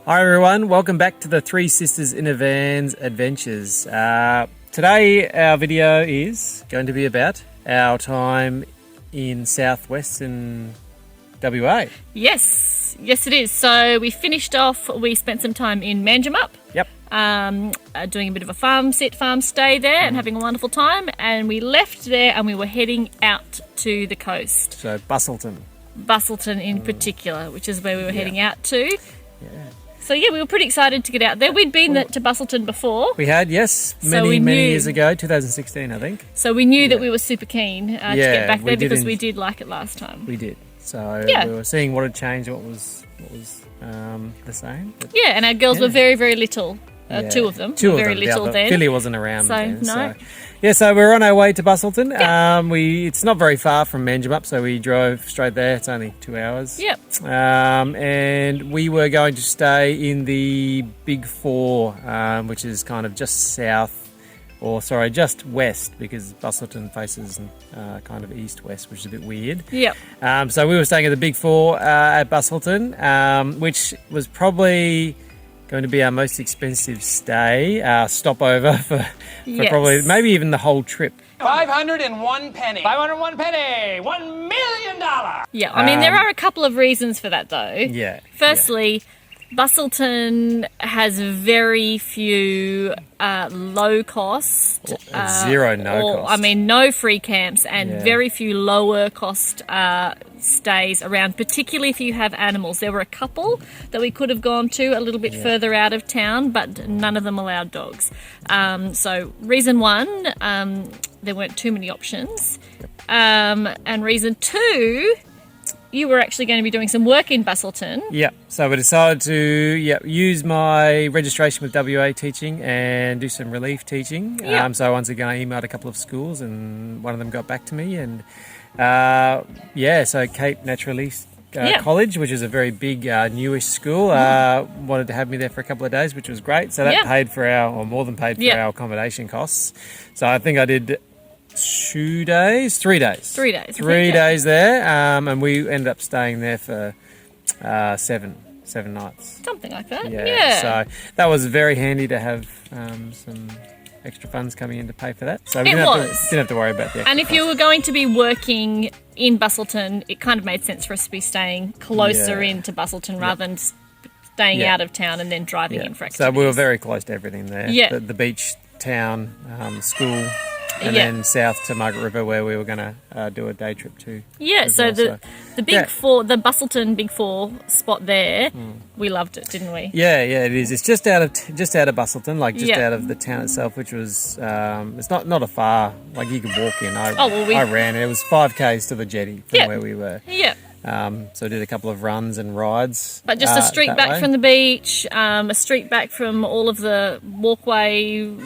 Hi everyone, welcome back to the Three Sisters in a Van's adventures. Today our video is going to be about our time in southwestern WA. Yes it is. So we finished off, we spent some time in Manjimup. Yep. Doing a bit of a farm stay there and having a wonderful time, and we left there and we were heading out to the coast. So Busselton In particular, which is where we were heading out to. Yeah. So yeah, we were pretty excited to get out there. We'd been to Busselton before. We had, yes, many years ago, 2016 I think. So we knew that we were super keen to get back there because we did like it last time. We did. So yeah. We were seeing what had changed, what was the same. But yeah, and our girls were very, very little. Two of them were very little then. Philly wasn't around so, then. No. So we're on our way to Busselton. Yep. It's not very far from Manjimup, so we drove straight there. It's only 2 hours. Yep. And we were going to stay in the Big Four, which is kind of just just west, because Busselton faces kind of east-west, which is a bit weird. Yep. So we were staying at the Big Four at Busselton, which was probably going to be our most expensive stopover for probably maybe even the whole trip. 501 penny. 501 penny. $1 million. Yeah, I mean, there are a couple of reasons for that, though. Yeah. Firstly, Busselton has very few low-cost... cost. I mean, no free camps and very few lower-cost stays around, particularly if you have animals. There were a couple that we could have gone to a little bit further out of town, but none of them allowed dogs. So reason one, there weren't too many options. And reason two... You were actually going to be doing some work in Busselton. Yeah, so we decided to use my registration with WA Teaching and do some relief teaching. Yep. So once again, I emailed a couple of schools and one of them got back to me. And so Cape Natural Relief College, which is a very big, newish school, wanted to have me there for a couple of days, which was great. So that paid for more than paid for our accommodation costs. So I think I did... 3 days there, and we ended up staying there for 7 nights, something like that. So that was very handy to have some extra funds coming in to pay for that, so we didn't have to worry about that. And if you were going to be working in Busselton, it kind of made sense for us to be staying closer into Busselton rather than staying out of town and then driving in for activities. So we were very close to everything there. The beach, town, school, and then south to Margaret River, where we were going to do a day trip to. Yeah, so the Big Four, the Busselton Big Four spot there, we loved it, didn't we? Yeah, it is. It's just out of Busselton, like just out of the town itself, which was it's not a far, like you could walk in. I ran it. It was 5 k's to the jetty from where we were. Yeah. So I did a couple of runs and rides. But just a street back from the beach, a street back from all of the bikeway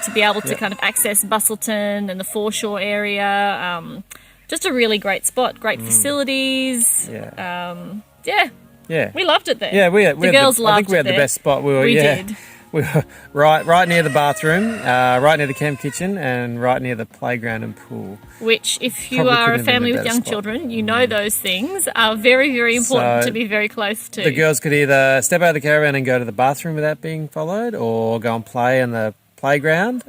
to be able to kind of access Busselton and the foreshore area. Just a really great spot, great facilities. Yeah. We loved it there. Yeah, the girls loved it. I think we had the best spot. We did. We were right near the bathroom, right near the camp kitchen, and right near the playground and pool. Which, if you are a family with young children, you know those things are very, very important to be very close to. The girls could either step out of the caravan and go to the bathroom without being followed, or go and play in the playground.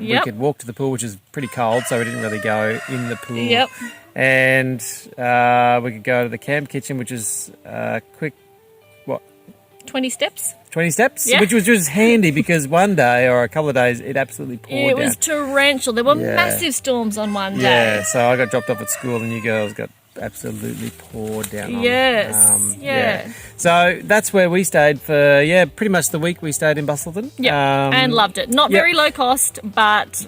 We could walk to the pool, which is pretty cold, so we didn't really go in the pool. Yep. And we could go to the camp kitchen, which is quick, 20 steps? 20 steps, which was just handy because one day or a couple of days it absolutely poured down. It was torrential. There were massive storms on one day. Yeah, so I got dropped off at school and you girls got absolutely poured down on. Yes, So that's where we stayed for, pretty much the week we stayed in Busselton. Yeah, and loved it. Not very low cost, but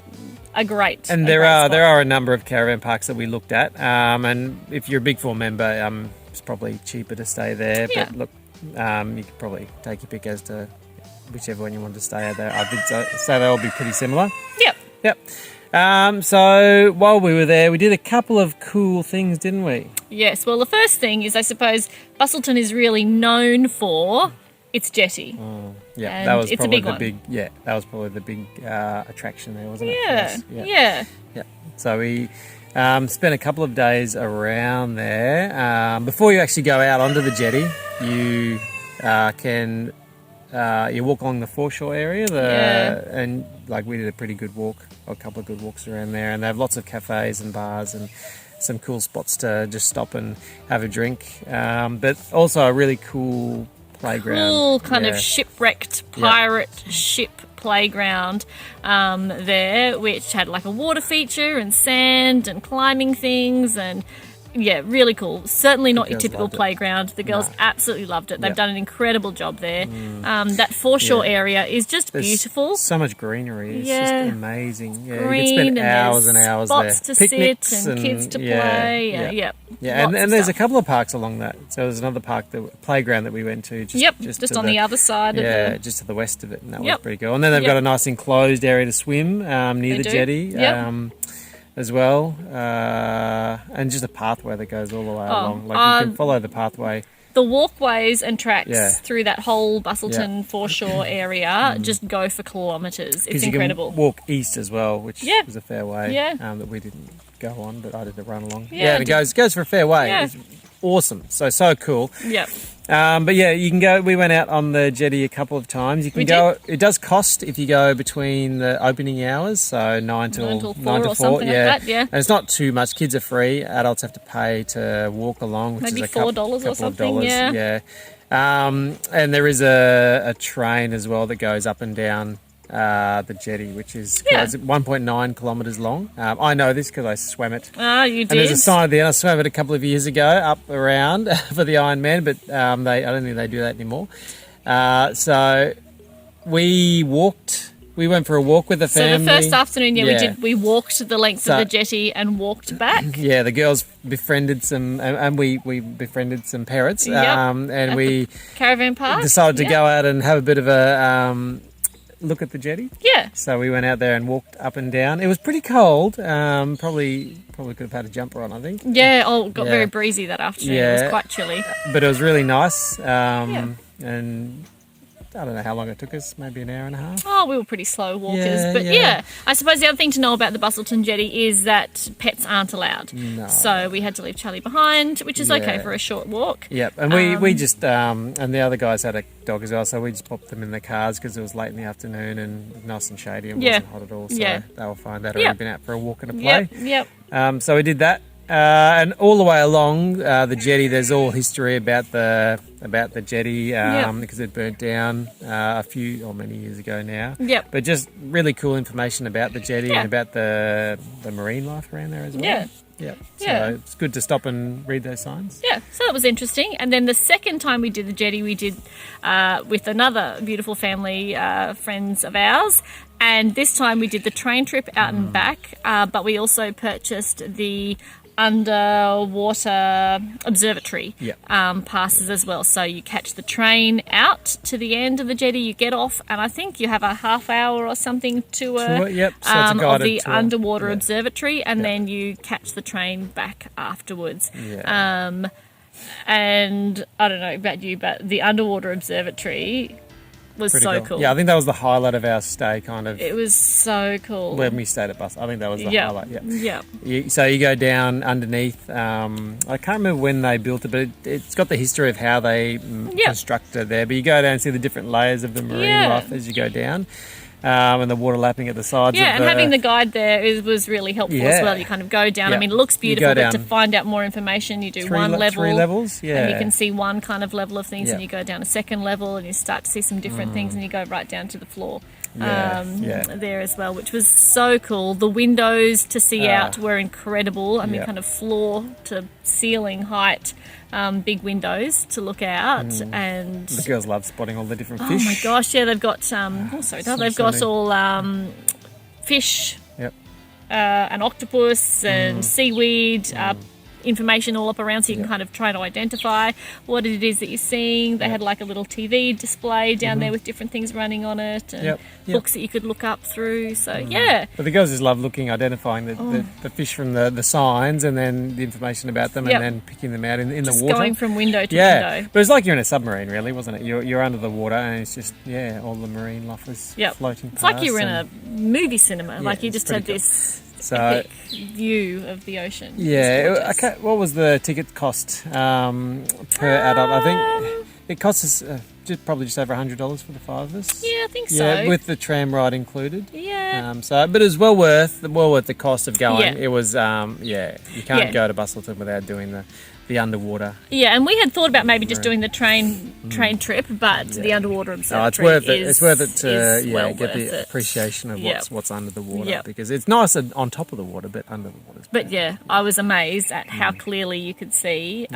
a great And there are a number of caravan parks that we looked at. And if you're a Big Four member, it's probably cheaper to stay there. Yeah. But look, you could probably take your pick as to whichever one you want to stay at there. I think so they'll be pretty similar. Yep. So while we were there, we did a couple of cool things, didn't we? Yes. Well, the first thing is, I suppose, Busselton is really known for its jetty. Yeah, that was probably that was probably the big attraction there, wasn't it? Yeah. So we spent a couple of days around there. Before you actually go out onto the jetty, you can you walk along the foreshore area, and like we did a pretty good walk, or a couple of good walks around there, and they have lots of cafes and bars and some cool spots to just stop and have a drink, but also a really cool playground. Cool kind of shipwrecked pirate ship playground there, which had like a water feature and sand and climbing things, and really cool. Certainly not your typical playground. The girls absolutely loved it. They've done an incredible job there. That foreshore area is just beautiful. So much greenery. It's just amazing. Yeah, Green, you could spend hours and hours there. Spots to Picnics sit and kids to play. And there's a couple of parks along that. So there's another park, playground that we went to. Just on the other side. Just to the west of it, and that was pretty cool. And then they've got a nice enclosed area to swim near the jetty. As well, and just a pathway that goes all the way along. Like you can follow the pathway. The walkways and tracks through that whole Busselton foreshore area just go for kilometres. It's incredible. You can walk east as well, which was a fair way that we didn't go on, but I did a run along. And it goes for a fair way. Yeah. It's awesome. So cool. Yep. But you can go. We went out on the jetty a couple of times. You can go. It does cost if you go between the opening hours, so 9 till 4 or something like that. Yeah, and it's not too much. Kids are free. Adults have to pay to walk along, which maybe is $4 or something. And there is a train as well that goes up and down the jetty, which is 1.9 kilometres long. I know this because I swam it. You did. And there's a sign at the end. I swam it a couple of years ago up around for the Ironman, but I don't think they do that anymore. So we walked. We went for a walk with the family. So the first afternoon, we walked the length of the jetty and walked back. Yeah, the girls befriended some, and we befriended some parrots. And we caravan park decided to go out and have a bit of a look at the jetty. Yeah. So we went out there and walked up and down. It was pretty cold. Probably could have had a jumper on, I think. Yeah. Got very breezy that afternoon. Yeah. It was quite chilly. But it was really nice. And I don't know how long it took us, maybe an hour and a half. Oh, we were pretty slow walkers. I suppose the other thing to know about the Busselton jetty is that pets aren't allowed. No. So we had to leave Charlie behind, which is okay for a short walk. Yep, and we just, and the other guys had a dog as well, so we just popped them in the cars because it was late in the afternoon and nice and shady and wasn't hot at all, so they were fine. They'd already been out for a walk and a play. Yep. So we did that. And all the way along the jetty, there's all history about the jetty because it burnt down many years ago now. Yep. But just really cool information about the jetty and about the marine life around there as well. Yeah. Yeah. So it's good to stop and read those signs. Yeah. So that was interesting. And then the second time we did the jetty, we did with another beautiful family, friends of ours. And this time we did the train trip out and back, but we also purchased the underwater observatory passes as well. So you catch the train out to the end of the jetty, you get off, and I think you have a half hour or something tour So it's a of guided the tour. underwater observatory, and then you catch the train back afterwards. And I don't know about you, but the underwater observatory was Pretty so cool. Yeah, I think that was the highlight of our stay, kind of. It was so cool. When we stayed at Bus, I think that was the highlight. Yeah. So you go down underneath. I can't remember when they built it, but it's got the history of how they constructed there. But you go down and see the different layers of the marine life as you go down. And the water lapping at the sides. Yeah, and having the guide there was really helpful as well. You kind of go down. I mean, it looks beautiful, but to find out more information, you do one level. 3 levels, and you can see one kind of level of things, and you go down a second level, and you start to see some different things, and you go right down to the floor. There as well, which was so cool. The windows to see out were incredible. I mean, kind of floor to ceiling height, big windows to look out, and the girls love spotting all the different fish. Oh my gosh, they've got they've got all fish, and octopus and seaweed. Information all up around, so you can kind of try to identify what it is that you're seeing. They had like a little TV display down there with different things running on it, and books that you could look up through. So but the girls just love identifying the fish from the signs, and then the information about them, and then picking them out in the water. Going from window to window. But it's like you're in a submarine, really, wasn't it? You're under the water, and it's just all the marine life is floating past. It's like you were in a movie cinema. Like you just had this epic view of the ocean. Yeah. Okay. What was the ticket cost per adult? I think it cost us probably just over $100 for the 5 of us. Yeah, I think so. Yeah, with the tram ride included. Yeah. But it was well worth the cost of going. Yeah. It was you can't go to Busselton without doing the underwater. Yeah, and we had thought about maybe just doing the train trip, but the underwater observatory it's worth it to get the it. appreciation of what's under the water, Yep. because it's nice on top of the water, but under the water. But yeah, I was amazed at how clearly you could see.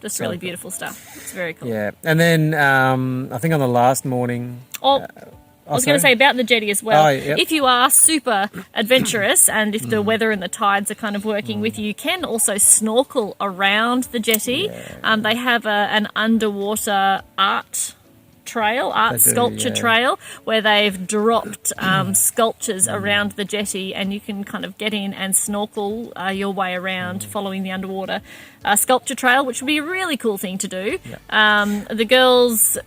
Just really beautiful stuff. It's very cool. Yeah, and then I think on the last morning. I was going to say about the jetty as well. Yep. If you are super adventurous and if the weather and the tides are kind of working with you can also snorkel around the jetty. Yeah. They have an underwater art sculpture trail where they've dropped sculptures around the jetty, and you can kind of get in and snorkel your way around following the underwater sculpture trail, which would be a really cool thing to do. Yeah. The girls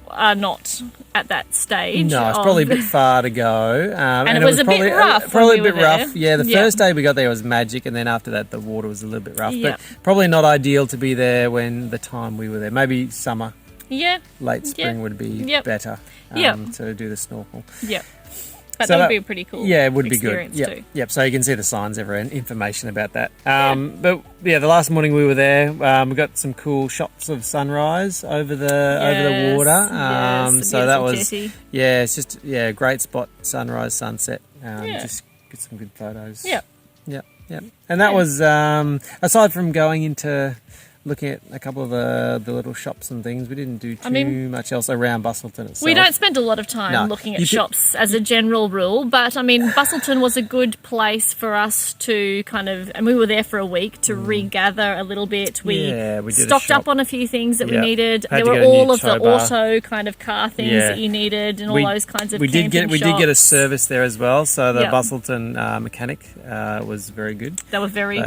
are not at that stage. No, it's probably a bit far to go. And it was a bit rough. Probably when we a bit were rough. there. Yeah, the first day we got there was magic, and then after that the water was a little bit rough. Yep. But probably not ideal to be there when the time we were there. Maybe summer. Yeah. Late spring would be better to do the snorkel. Yep. But So that would be a pretty cool it would be good. experience too. Yep. So you can see the signs everywhere and information about that. But the last morning we were there, we got some cool shots of sunrise over the water. Yes, So that was jetty. it's just a great spot, sunrise, sunset. Just get some good photos. Yep. And that was aside from going into looking at a couple of the little shops and things, we didn't do too much else around Busselton itself. We don't spend a lot of time looking at shops as a general rule, but I mean, Busselton was a good place for us to kind of, and we were there for a week to regather a little bit. We did stocked up on a few things that we needed. Had there to were get a new all of the tow bar. auto kind of car things that you needed, and all those kinds of we did camping get a shops. service there as well. So the Busselton mechanic was very good. They were very,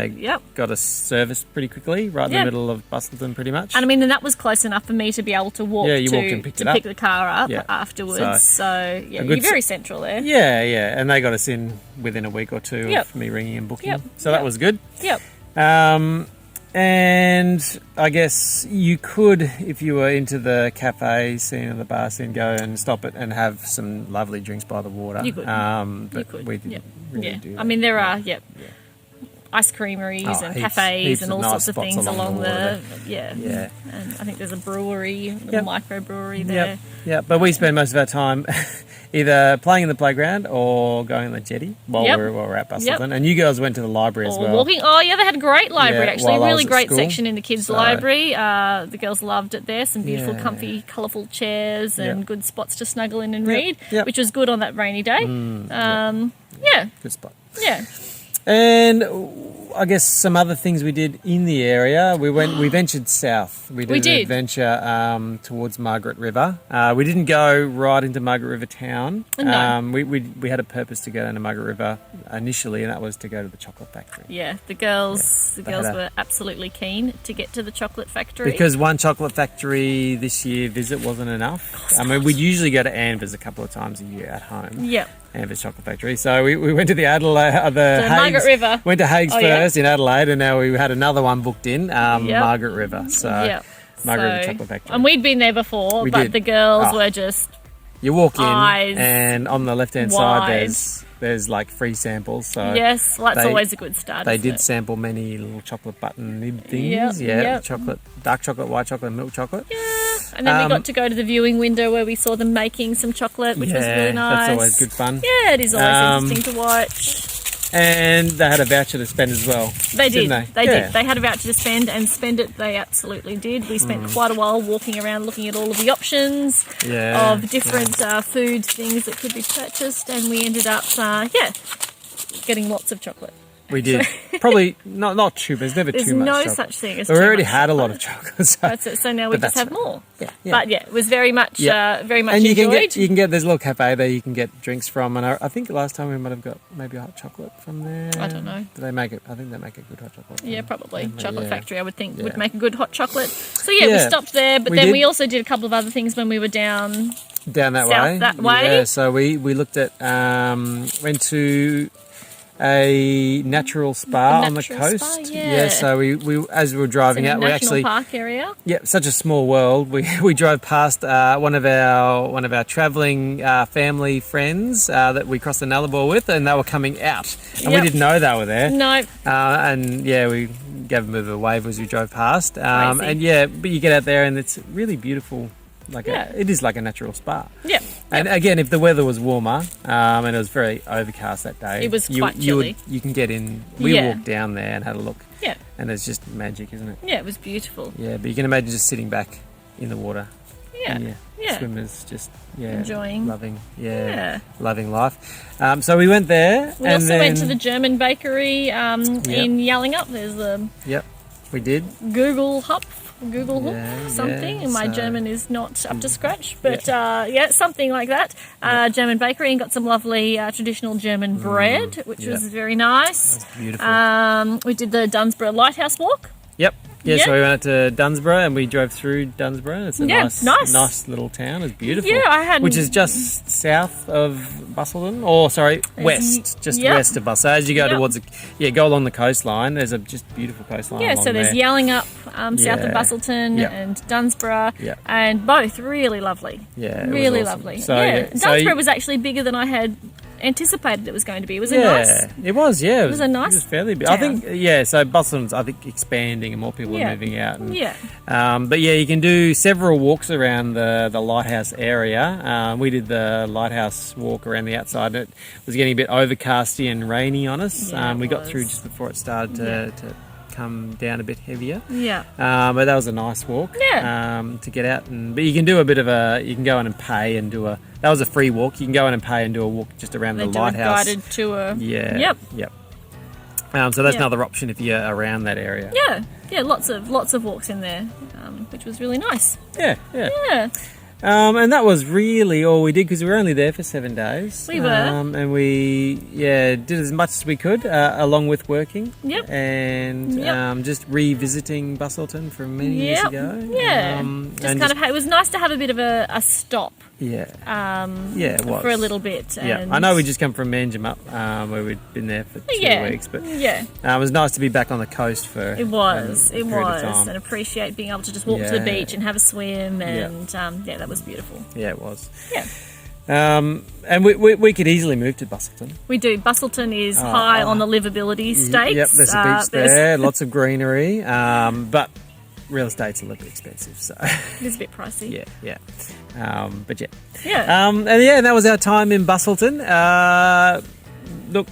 Got us serviced pretty quickly, right in the middle of Busselton, pretty much. And I mean, and that was close enough for me to be able to walk you walked and picked it up. pick the car up Yeah. afterwards. So you're very central there. Yeah, and they got us in within a week or two of me ringing and booking. So that was good. Yep. And I guess you could, if you were into the cafe scene and the bar scene, go and stop it and have some lovely drinks by the water. You could. But you could. we didn't really do that. I mean, there are, ice creameries and cafes heaps and of all nice sorts of spots things along the the Yeah. And I think there's a brewery, a little microbrewery there. Yeah, but we spend most of our time either playing in the playground or going on the jetty while we're at Busselton. And you girls went to the library as Or well. walking. Oh yeah, they had a great library actually. while I Really was at great school. section in the kids' library. The girls loved it there. Some beautiful, comfy, colourful chairs and good spots to snuggle in and read, which was good on that rainy day. Good spot. Yeah. And I guess some other things we did in the area. We ventured south. We did an adventure towards Margaret River. We didn't go right into Margaret River town. No. We had a purpose to go down to Margaret River initially, and that was to go to the chocolate factory. Yeah, the girls were absolutely keen to get to the chocolate factory. Because one chocolate factory this year visit wasn't enough. I mean, we'd usually go to Anvers a couple of times a year at home. Yep. Anvers Chocolate Factory. So we went to the Adelaide, Margaret River. Went to Hagues first in Adelaide, and now we had another one booked in, Margaret River. So Margaret River Chocolate Factory. And we'd been there before, but the girls were just you walk in, eyes and on the left hand side there's like free samples. So yes, well, that's always a good start. They isn't did it? sample many little chocolate button nib things. Chocolate, dark chocolate, white chocolate, milk chocolate. Yeah. And then we got to go to the viewing window where we saw them making some chocolate, which was really nice. That's always good fun. Yeah, it is always interesting to watch. And they had a voucher to spend as well. They did. Didn't They did. They had a voucher to spend, and spend it they absolutely did. We spent quite a while walking around looking at all of the options of different food things that could be purchased, and we ended up, getting lots of chocolate. We did. Probably not too, there's never There's too much no chocolate. such thing as We too already much had a chocolate. lot of chocolate. So, That's it. So now we just have more. Yeah. But it was very much, very much and you enjoyed. can get there's a little cafe there you can get drinks from, and I think last time we might have got maybe a hot chocolate from there. I don't know. Do they make it? I think they make a good hot chocolate. Yeah, probably. Yeah. Chocolate Factory, I would think, would make a good hot chocolate. So we stopped there, but then we also did a couple of other things when we were down that south way. that way. Yeah, so we looked at went to a natural spa on the natural coast. spa, yeah. So we as we were driving out, we national actually park area. such a small world. We drove past one of our travelling family friends that we crossed the Nullarbor with, and they were coming out, and we didn't know they were there. No. And we gave them a bit of a wave as we drove past. Crazy. But you get out there and it's really beautiful. It is like a natural spa. Yeah. And again, if the weather was warmer and it was very overcast that day, It was quite chilly. You can get in. We walked down there and had a look. Yeah. And it's just magic, isn't it? Yeah, it was beautiful. Yeah, but you can imagine just sitting back in the water. Yeah. And Yeah. Swimmers just Enjoying. loving Yeah. loving life. So we went there. We also went to the German bakery in Yallingup. There's a we did. Google something, and my German is not up to scratch, but something like that. German bakery, and got some lovely traditional German bread, which was very nice. That's beautiful. We did the Dunsborough Lighthouse Walk. Yep. Yeah, so we went to Dunsborough and we drove through Dunsborough. It's a nice little town. It's beautiful. Yeah, which is just south of Busselton, west of Busselton. So as you go towards, go along the coastline. There's a just beautiful coastline. Yeah, so there's Yallingup south of Busselton and Dunsborough, and both really lovely. Yeah, really awesome. lovely. So, Dunsborough was actually bigger than I had anticipated it was going to be. It was a nice. It was. Yeah, it was a nice. It was fairly big. Town. I think. So Busselton's expanding and more people are moving out. And, but you can do several walks around the lighthouse area. We did the lighthouse walk around the outside. It was getting a bit overcasty and rainy on us. We got through just before it started to come down a bit heavier. But that was a nice walk. To get out, but you can do a bit of you can go in and pay and do that was a free walk. You can go in and pay and do a walk just around the lighthouse. Guided tour. Yep. So that's another option if you're around that area. Yeah, lots of walks in there, which was really nice. Yeah. And that was really all we did because we were only there for 7 days. We were. And we, did as much as we could along with working. Yep. And just revisiting Busselton from many years ago. Yeah. It was nice to have a bit of a stop. Yeah. It was. For a little bit. And I know we just come from Manjimup, where we'd been there for 2 weeks, but it was nice to be back on the coast for a period of time. And appreciate being able to just walk to the beach and have a swim, and that was beautiful. Yeah, it was. Yeah. And we could easily move to Busselton. We do. Busselton is high on the livability stakes. Yep, there's a beach there, lots of greenery, but real estate's a little bit expensive, so it's a bit pricey. Yeah. And that was our time in Busselton. Look,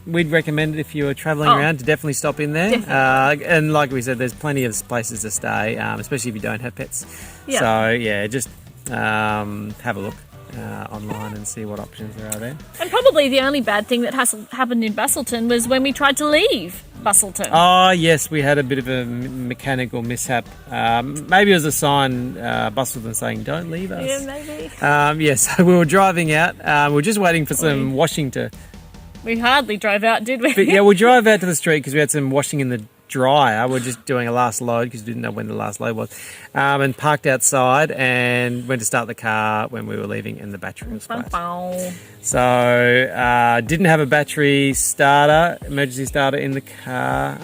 we'd recommend it if you were travelling around to definitely stop in there. And like we said, there's plenty of places to stay, especially if you don't have pets. So just have a look online and see what options there are there. And probably the only bad thing that happened in Busselton was when we tried to leave Busselton. Oh, yes, we had a bit of a mechanical mishap. Maybe it was a sign, Busselton saying, don't leave us. Yeah, maybe. So we were driving out. We were just waiting for some washing to... We hardly drove out, did we? But, we drove out to the street because we had some washing in the dryer. We're just doing a last load because we didn't know when the last load was, and parked outside and went to start the car when we were leaving, and the battery was flat. So didn't have a battery starter, emergency starter in the car.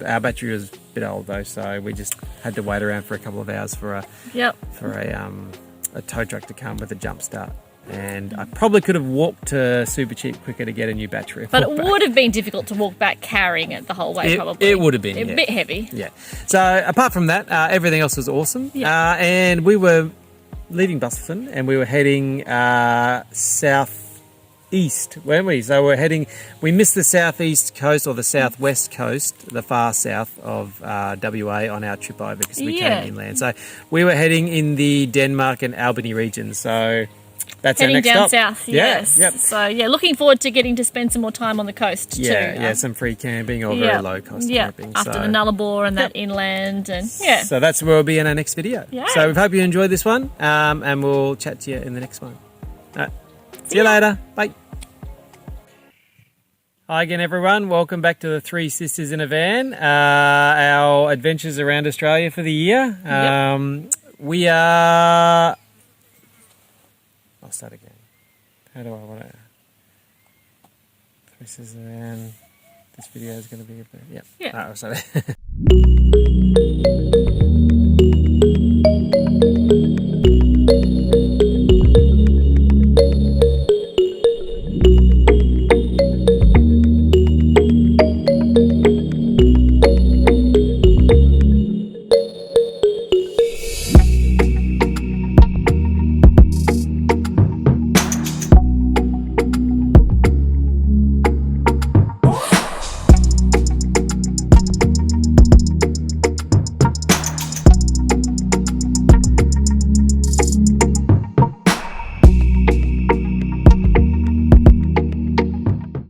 Our battery was a bit old though, so we just had to wait around for a couple of hours for a tow truck to come with a jump start. And I probably could have walked to Super Cheap quicker to get a new battery. But it would have been difficult to walk back carrying it the whole way, probably. It would have been, a bit heavy. Yeah. So apart from that, everything else was awesome. And we were leaving Busselton and we were heading southeast, weren't we? So we missed the southeast coast or the southwest coast, the far south of WA on our trip over because we came inland. So we were heading in the Denmark and Albany region. So... That's heading our next down stop. south, yes. Yep. So, looking forward to getting to spend some more time on the coast too. Yeah, some free camping or very low cost camping. After the Nullarbor and that inland. And So that's where we'll be in our next video. Yeah. So we hope you enjoyed this one, and we'll chat to you in the next one. All right. See you later. Bye. Hi again, everyone. Welcome back to the Three Sisters in a Van, our adventures around Australia for the year. We are... I'll start again. How do I want to... This is around. This video is going to be a bit. Yep. Yeah. Oh, sorry.